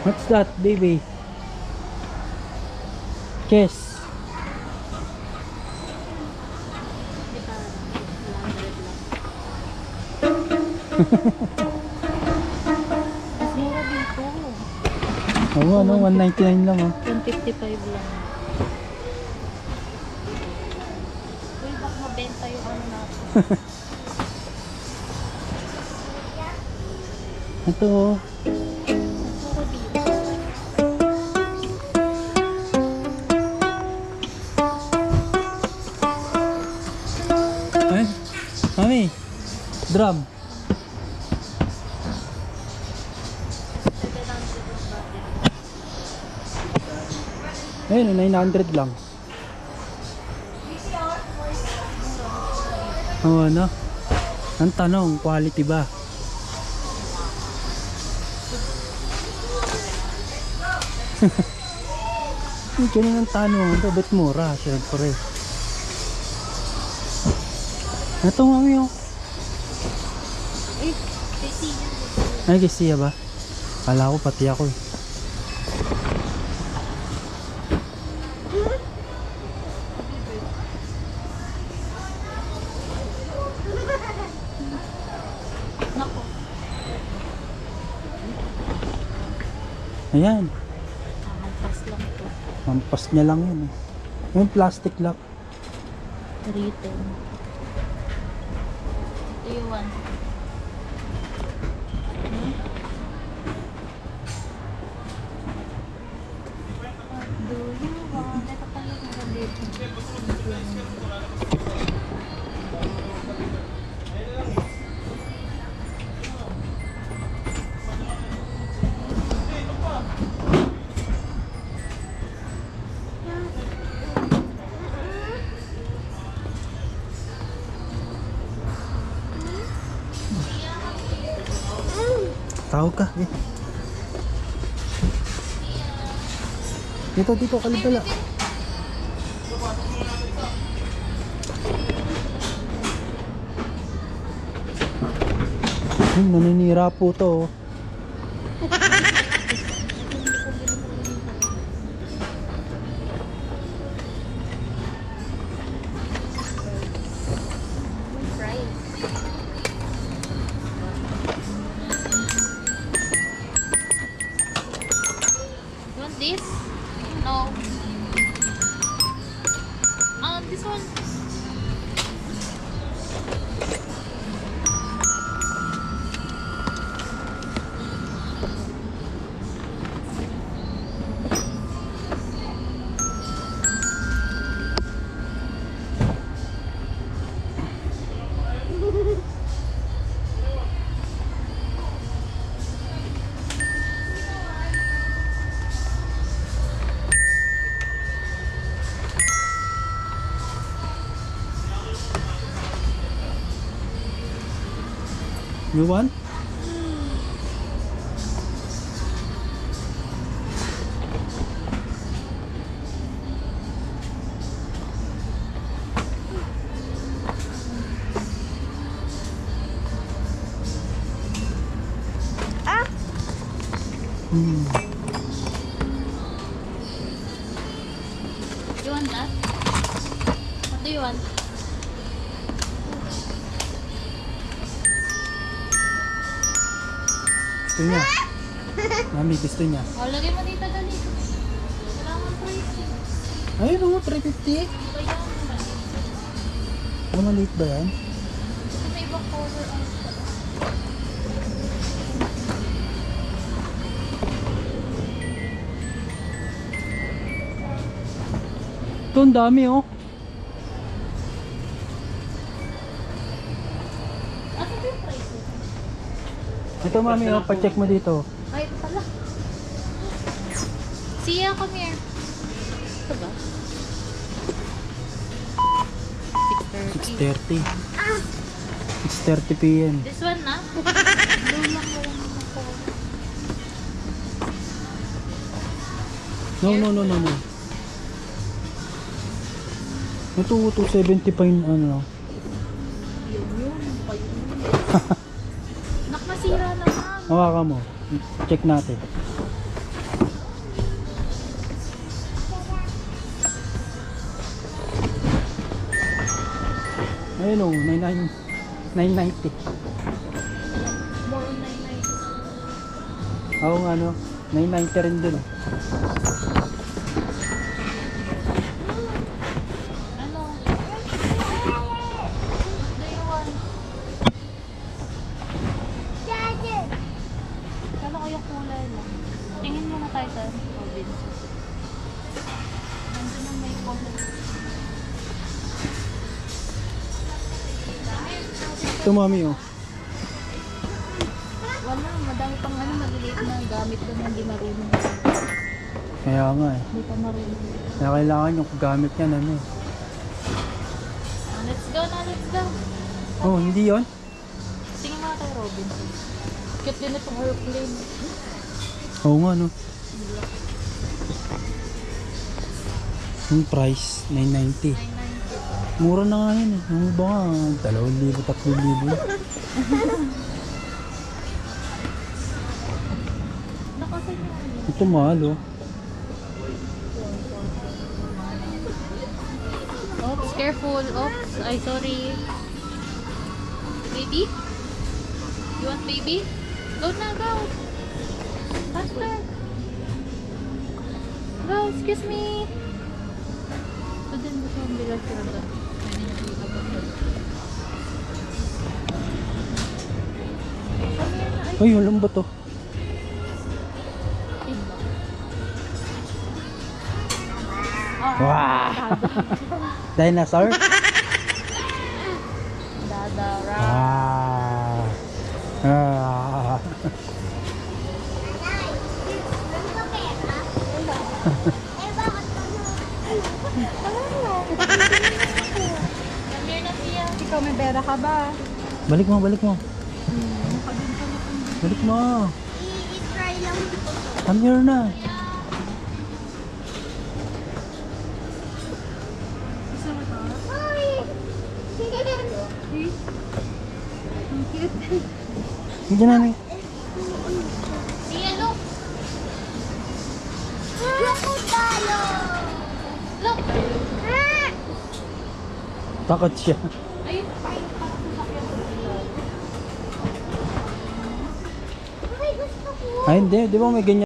What's that, baby? Kiss. Mas mura dito. Oo, ano, 199 lang oh. 155 lang. Uy, bak mabenta yung ano natin. Ito oh. Mas mura dito. Eh? Mami, drum. Ayun, 900 lang. Oo, ano? Ang tanong, quality ba? Ganun ang tanong, ito ba't mura? Siyempre. Ito mami oh. Eh, kasi yan. Ay, kasi ba? Kala ko pati ako eh. Nako. Ayan. Hampas lang ito. Mampas niya lang yun eh. Yung plastic lock. Rito. Ito yung one. Do you want? Ito pala yung dito. Tawag ka eh. Dito, kalibala. Naninira po to oh. Price. You want this? No. This one. You want? Hmm. You want that? What do you want? Gusto niya. Mami, gusto niya. Oh, lagay mo dito dali. Kailangan price. Ayun oh, 350. Kaya naman. Ano, maliit ba yan? Ito may ibang color ang Ito, ang dami oh. Ano ba yung price? Ito mami oh, pa-check mo dito. Ay, ito pala. Sia, come here. Ito ba? 630. 6:30 PM. This one na? Doon lang walang mga color. No. Ito, 270 pa yung ano. Yun. Nak, masira naman. Hawakan mo. Check natin. Ayun o, 990. More on 990. Oo nga, no? 990 rin dun. Ano? Do you want? Kala ko yung kulay lang. Tingin muna tayo sa Robinsons. Nandun ang may kulay. Ito, mami, oh. Wala, madami pang ano, maliliit na gamit ko na hindi marunong. Kaya nga eh. Hindi pa marunong. Kaya kailangan yung gamit yan, ano eh. Let's go na, let's go. Oh, hindi yon. Tingin mga tayo Robinsons. Cute din itong airplane. Oo nga, no? Yung price, 990. 990. Mura na nga yun eh. Ang iba nga, 2,000, 3,000. Nakasan niya. Ito mahal, oh. Oops, careful. Oops, ay sorry. Baby? You want baby? Go na, go. Faster. Go, excuse me. Ito din gusto kong bilang sila doon. Uy, walang ba to? Wow! Dinosaur? Dadara. Ah! Ah! Come here na siya. Ikaw may pera ka ba? Balik mo, balik mo. Balik mo. I-try lang dito. Come here na. Gusto mo to? Hi! Ang cute. Hindi namin. Siya, look! Look! Takot siya. Ayun, parang sasakyan ko sila. Ay, hindi. Di ba may ganyan?